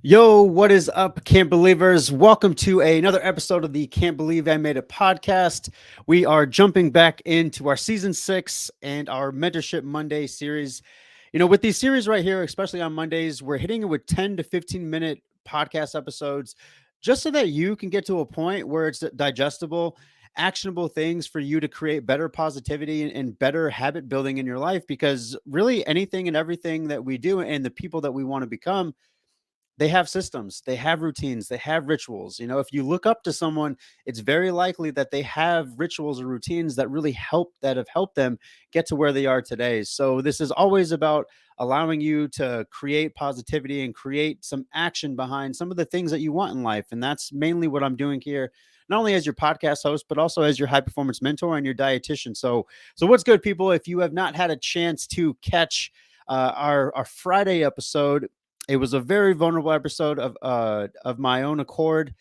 Yo, what is up, Can't Believers? Welcome to another episode of the Can't Believe I Made It podcast. We are jumping back into our season 6 and our Mentorship Monday series. With these series right here, especially on Mondays, we're hitting it with 10 to 15-minute podcast episodes just so that you can get to a point where it's digestible, actionable things for you to create better positivity and better habit building in your life. Because really, anything and everything that we do and the people that we want to become, they have systems, they have routines, they have rituals. If you look up to someone, it's very likely that they have rituals or routines that really have helped them get to where they are today. So this is always about allowing you to create positivity and create some action behind some of the things that you want in life. And that's mainly what I'm doing here, not only as your podcast host, but also as your high performance mentor and your dietitian. So what's good, people? If you have not had a chance to catch our Friday episode, it was a very vulnerable episode of my own accord.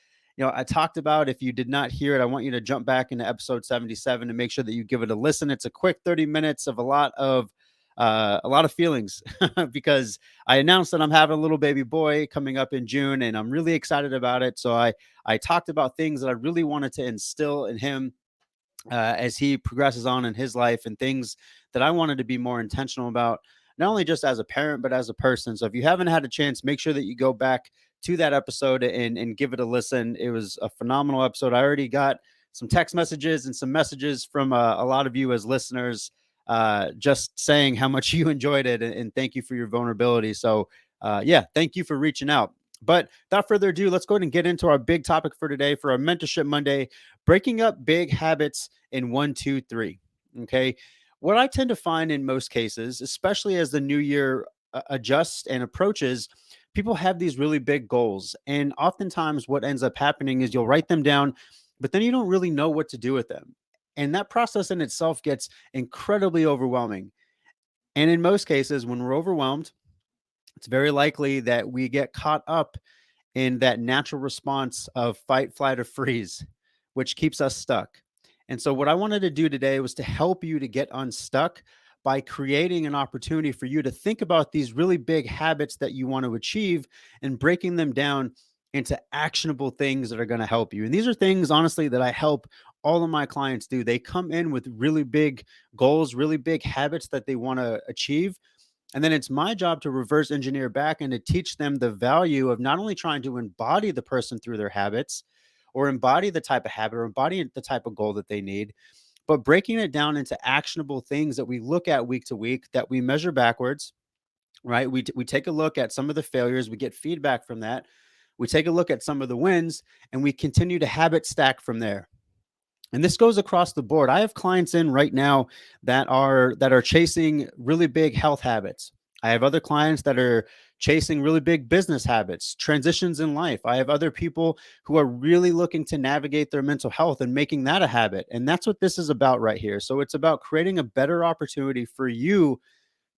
I talked about, if you did not hear it, I want you to jump back into episode 77 and make sure that you give it a listen. It's a quick 30 minutes of a lot of feelings because I announced that I'm having a little baby boy coming up in June, and I'm really excited about it. So I talked about things that I really wanted to instill in him as he progresses on in his life, and things that I wanted to be more intentional about, not only just as a parent, but as a person. So if you haven't had a chance, make sure that you go back to that episode and give it a listen. It was a phenomenal episode. I already got some text messages and some messages from a lot of you as listeners, just saying how much you enjoyed it, and thank you for your vulnerability. So, yeah, thank you for reaching out. But without further ado, let's go ahead and get into our big topic for today for our Mentorship Monday: breaking up big habits in one, two, three. Okay. What I tend to find in most cases, especially as the new year adjusts and approaches, people have these really big goals. And oftentimes, what ends up happening is you'll write them down, but then you don't really know what to do with them. And that process in itself gets incredibly overwhelming. And in most cases, when we're overwhelmed, it's very likely that we get caught up in that natural response of fight, flight, or freeze, which keeps us stuck. And so, what I wanted to do today was to help you to get unstuck by creating an opportunity for you to think about these really big habits that you want to achieve and breaking them down into actionable things that are going to help you. And these are things, honestly, that I help all of my clients do. They come in with really big goals, really big habits that they want to achieve, and then it's my job to reverse engineer back and to teach them the value of not only trying to embody the person through their habits, or embody the type of habit, or embody the type of goal that they need, but breaking it down into actionable things that we look at week to week, that we measure backwards, right? We take a look at some of the failures, we get feedback from that, we take a look at some of the wins, and we continue to habit stack from there. And this goes across the board. I have clients in right now that are chasing really big health habits. I have other clients that are chasing really big business habits, transitions in life. I have other people who are really looking to navigate their mental health and making that a habit. And that's what this is about right here. So it's about creating a better opportunity for you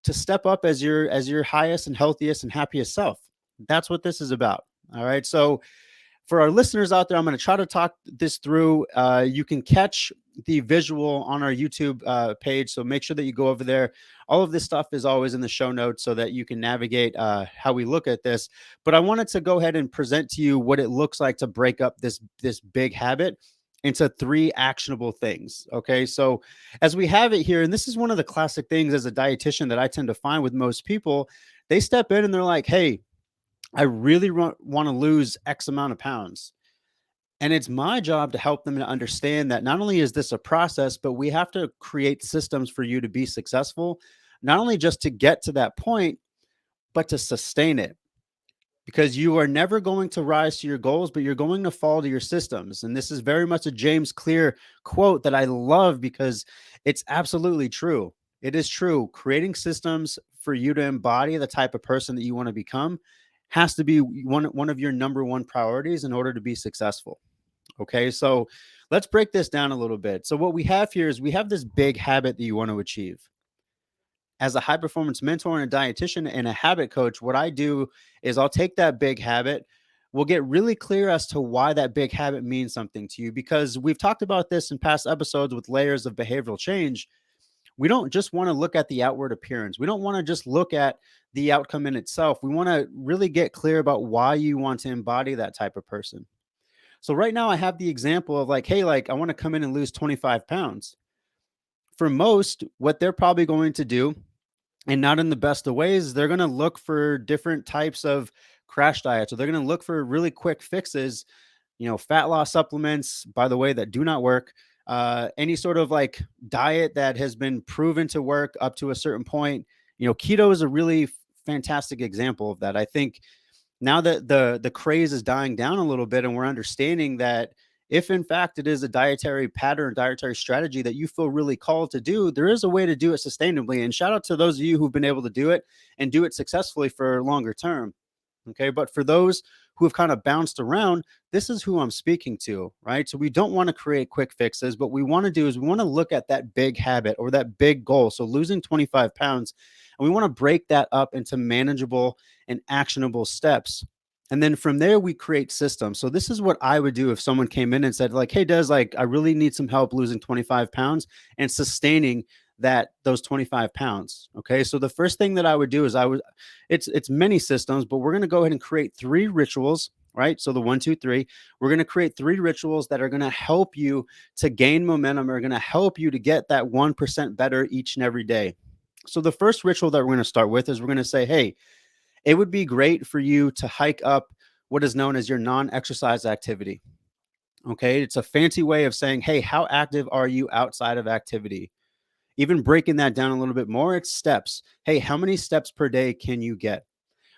to step up as your highest and healthiest and happiest self. That's what this is about. All right. So for our listeners out there, I'm going to try to talk this through. You can catch the visual on our YouTube page, so make sure that you go over there. All of this stuff is always in the show notes so that you can navigate how we look at this. But I wanted to go ahead and present to you what it looks like to break up this big habit into three actionable things. Okay, so as we have it here, and this is one of the classic things as a dietitian that I tend to find with most people, they step in and they're like, "Hey, I really want to lose X amount of pounds." And it's my job to help them to understand that not only is this a process, but we have to create systems for you to be successful, not only just to get to that point, but to sustain it. Because you are never going to rise to your goals, but you're going to fall to your systems. And this is very much a James Clear quote that I love because it's absolutely true. It is true. Creating systems for you to embody the type of person that you want to become has to be one of your number one priorities in order to be successful. Okay, so let's break this down a little bit. So what we have here is we have this big habit that you want to achieve. As a high performance mentor and a dietitian and a habit coach, what I do is I'll take that big habit. We'll get really clear as to why that big habit means something to you, because we've talked about this in past episodes with layers of behavioral change. we don't just want to look at the outward appearance. We don't want to just look at the outcome in itself. We want to really get clear about why you want to embody that type of person. So right now I have the example of like, hey, like I want to come in and lose 25 pounds. For most, what they're probably going to do, and not in the best of ways, they're going to look for different types of crash diets, or they're going to look for really quick fixes, fat loss supplements, by the way, that do not work. Any sort of like diet that has been proven to work up to a certain point. Keto is a really fantastic example of that. I think now that the craze is dying down a little bit and we're understanding that if in fact it is a dietary pattern, dietary strategy that you feel really called to do, there is a way to do it sustainably. And shout out to those of you who've been able to do it and do it successfully for longer term. Okay. But for those who have kind of bounced around, this is who I'm speaking to, right? So we don't want to create quick fixes. What we want to do is we want to look at that big habit or that big goal. So losing 25 pounds, and we want to break that up into manageable and actionable steps. And then from there, we create systems. So this is what I would do if someone came in and said, like, hey, Des, like, I really need some help losing 25 pounds and sustaining those 25 pounds. Okay. So the first thing that I would do is it's many systems, but we're going to go ahead and create 3 rituals, right? So the 1, 2, 3, we're going to create 3 rituals that are going to help you to gain momentum, are going to help you to get that 1% better each and every day. So the first ritual that we're going to start with is we're going to say, hey, it would be great for you to hike up what is known as your non-exercise activity. Okay. It's a fancy way of saying, hey, how active are you outside of activity? Even breaking that down a little bit more, it's steps. Hey, how many steps per day can you get?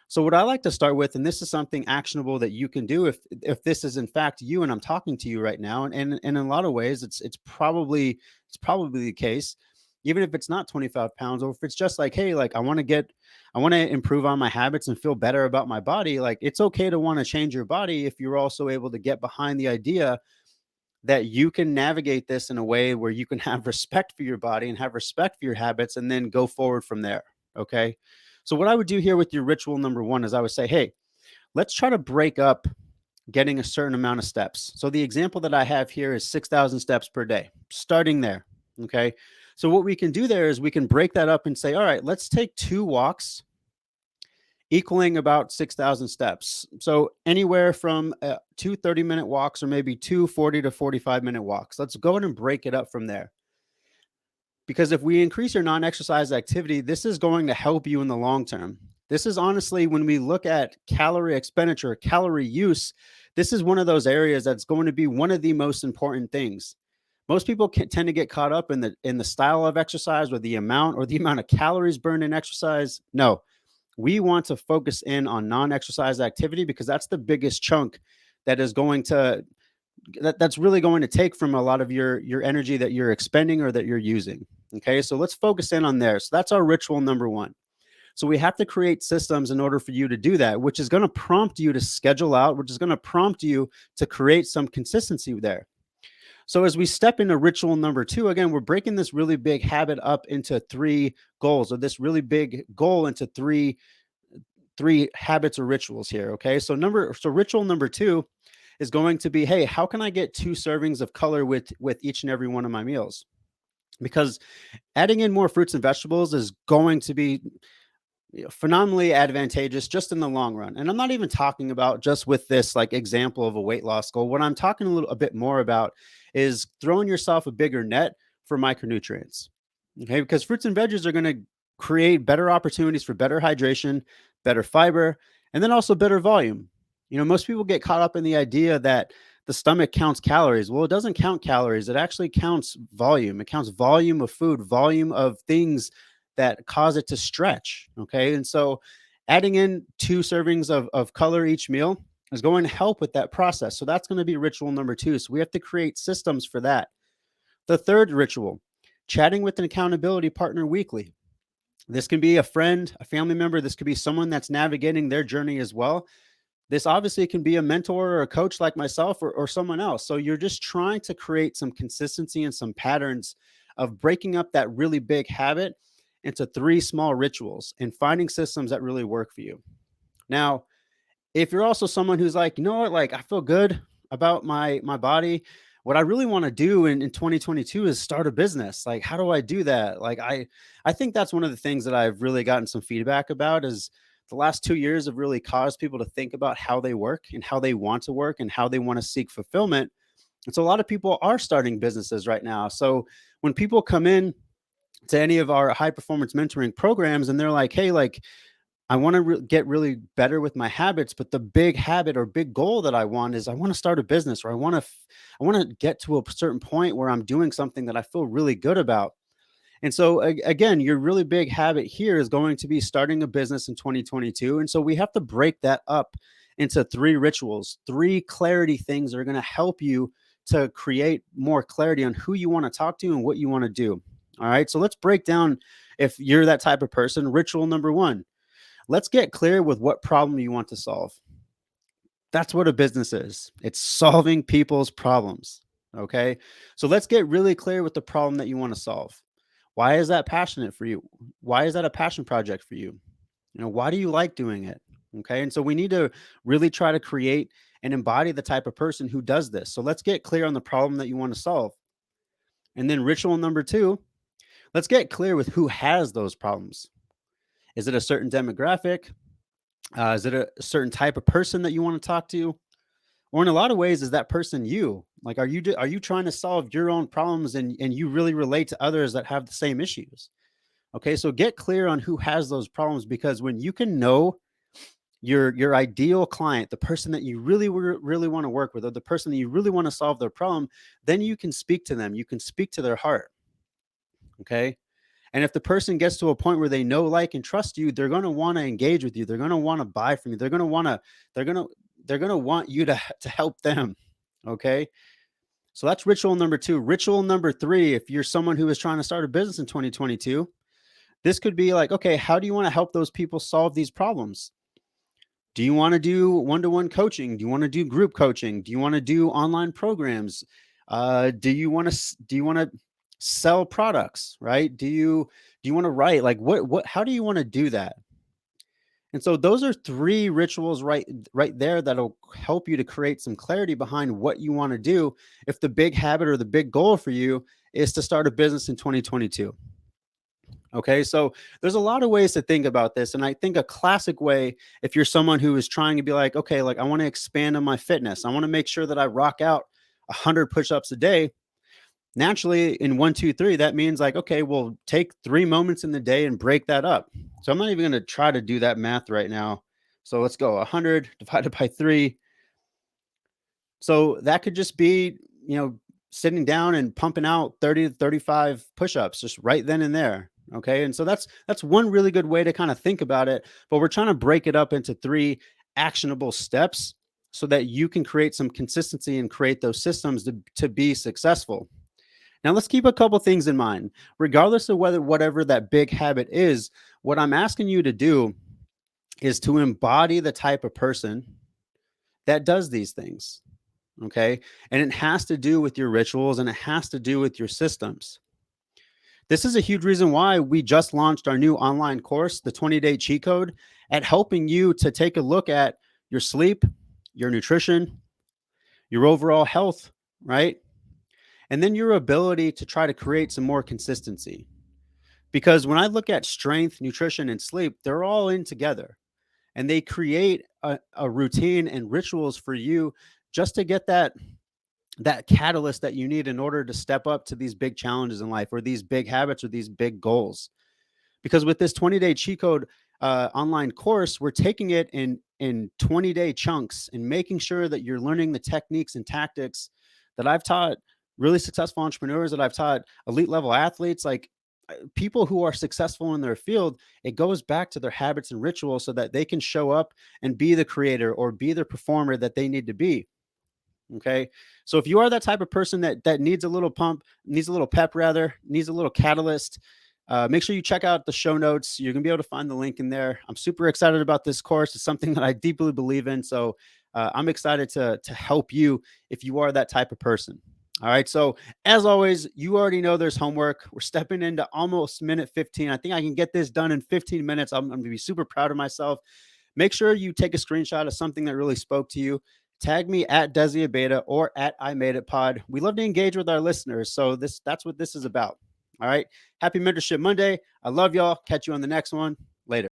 So what I like to start with, and this is something actionable that you can do if this is in fact you and I'm talking to you right now, and in a lot of ways, it's probably the case, even if it's not 25 pounds, or if it's just like, hey, like I want to improve on my habits and feel better about my body. Like it's okay to want to change your body if you're also able to get behind the idea that you can navigate this in a way where you can have respect for your body and have respect for your habits and then go forward from there. Okay. So, what I would do here with your ritual number 1 is I would say, hey, let's try to break up getting a certain amount of steps. So, the example that I have here is 6,000 steps per day, starting there. Okay. So, what we can do there is we can break that up and say, all right, let's take 2 walks equaling about 6,000 steps. So anywhere from 2 30-minute walks or maybe 2 40 to 45-minute walks. Let's go ahead and break it up from there. Because if we increase your non-exercise activity, this is going to help you in the long term. This is honestly, when we look at calorie expenditure, calorie use, this is one of those areas that's going to be one of the most important things. Most people tend to get caught up in the style of exercise or the amount of calories burned in exercise. No, we want to focus in on non-exercise activity because that's the biggest chunk that is going to that's really going to take from a lot of your energy that you're expending or that you're using. Okay, so let's focus in on there. So that's our ritual number 1. So we have to create systems in order for you to do that, which is going to prompt you to schedule out, which is going to prompt you to create some consistency there. So as we step into ritual number 2, again, we're breaking this really big habit up into 3 goals, or this really big goal into three habits or rituals here. Okay. So ritual number 2 is going to be, hey, how can I get 2 servings of color with each and every one of my meals? Because adding in more fruits and vegetables is going to be phenomenally advantageous just in the long run. And I'm not even talking about just with this like example of a weight loss goal. What I'm talking a bit more about is throwing yourself a bigger net for micronutrients. Okay, because fruits and veggies are going to create better opportunities for better hydration, better fiber, and then also better volume. Most people get caught up in the idea that the stomach counts calories. Well, it doesn't count calories. It actually counts volume. It counts volume of food, volume of things that cause it to stretch. Okay. And so adding in 2 servings of color each meal is going to help with that process. So that's going to be ritual number 2. So we have to create systems for that. The third ritual, chatting with an accountability partner weekly. This can be a friend, a family member. This could be someone that's navigating their journey as well. This obviously can be a mentor or a coach like myself or someone else. So you're just trying to create some consistency and some patterns of breaking up that really big habit into 3 small rituals and finding systems that really work for you. Now, if you're also someone who's like, you know what, like I feel good about my body, what I really want to do in 2022 is start a business. Like, how do I do that? Like, I think that's one of the things that I've really gotten some feedback about is the last 2 years have really caused people to think about how they work and how they want to work and how they want to seek fulfillment. And so a lot of people are starting businesses right now. So when people come in to any of our high performance mentoring programs and they're like, hey, like, I want to get really better with my habits, but the big habit or big goal that I want is I want to start a business, or I want to get to a certain point where I'm doing something that I feel really good about. And so again, your really big habit here is going to be starting a business in 2022. And so we have to break that up into three rituals, three clarity things that are going to help you to create more clarity on who you want to talk to and what you want to do. All right. So let's break down, if you're that type of person, ritual number one. Let's get clear with what problem you want to solve. That's what a business is. It's solving people's problems. Okay. So let's get really clear with the problem that you want to solve. Why is that passionate for you? Why is that a passion project for you? Why do you like doing it? Okay. And so we need to really try to create and embody the type of person who does this. So let's get clear on the problem that you want to solve. And then ritual number two, let's get clear with who has those problems. Is it a certain demographic? Is it a certain type of person that you want to talk to? Or in a lot of ways, is that person you? Like, are you trying to solve your own problems and you really relate to others that have the same issues? Okay, so get clear on who has those problems, because when you can know your ideal client, the person that you really want to work with, or the person that you really want to solve their problem, then you can speak to them. You can speak to their heart. Okay. And if the person gets to a point where they know, like, and trust you, they're going to want to engage with you. They're going to want to buy from you. They're going to, they're going to want you to help them. Okay. So that's ritual number two. Ritual number three, if you're someone who is trying to start a business in 2022, this could be like, okay, how do you want to help those people solve these problems? Do you want to do one-to-one coaching? Do you want to do group coaching? Do you want to do online programs? Do you want to sell products, right? Do you want to write? Like, what how do you want to do that? And so those are three rituals right there that'll help you to create some clarity behind what you want to do if the big habit or the big goal for you is to start a business in 2022. Okay, so there's a lot of ways to think about this. And I think a classic way, if you're someone who is trying to be like, okay, like, I want to expand on my fitness, I want to make sure that I rock out 100 push-ups a day. Naturally, in 1, 2, 3, that means like, okay, well, take 3 moments in the day and break that up. So I'm not even going to try to do that math right now. So let's go 100 divided by 3. So that could just be, sitting down and pumping out 30 to 35 push-ups just right then and there. Okay. And so that's one really good way to kind of think about it. But we're trying to break it up into three actionable steps so that you can create some consistency and create those systems to be successful. Now, let's keep a couple things in mind. Regardless of whatever that big habit is, what I'm asking you to do is to embody the type of person that does these things. Okay. And it has to do with your rituals and it has to do with your systems. This is a huge reason why we just launched our new online course, the 20-day cheat code, at helping you to take a look at your sleep, your nutrition, your overall health, right? And then your ability to try to create some more consistency. Because when I look at strength, nutrition, and sleep, they're all in together and they create a routine and rituals for you just to get that catalyst that you need in order to step up to these big challenges in life or these big habits or these big goals. Because with this 20-day cheat code online course, we're taking it in 20-day chunks and making sure that you're learning the techniques and tactics that I've taught really successful entrepreneurs, that I've taught elite level athletes, like people who are successful in their field. It goes back to their habits and rituals so that they can show up and be the creator or be the performer that they need to be. Okay. So if you are that type of person that needs a little pump, needs a little pep, rather, needs a little catalyst, make sure you check out the show notes. You're going to be able to find the link in there. I'm super excited about this course. It's something that I deeply believe in. So I'm excited to help you if you are that type of person. All right. So as always, you already know there's homework. We're stepping into almost minute 15. I think I can get this done in 15 minutes. I'm going to be super proud of myself. Make sure you take a screenshot of something that really spoke to you. tag me at Desi Abeta or at I Made It Pod. We love to engage with our listeners. So that's what this is about. All right. Happy Mentorship Monday. I love y'all. Catch you on the next one. Later.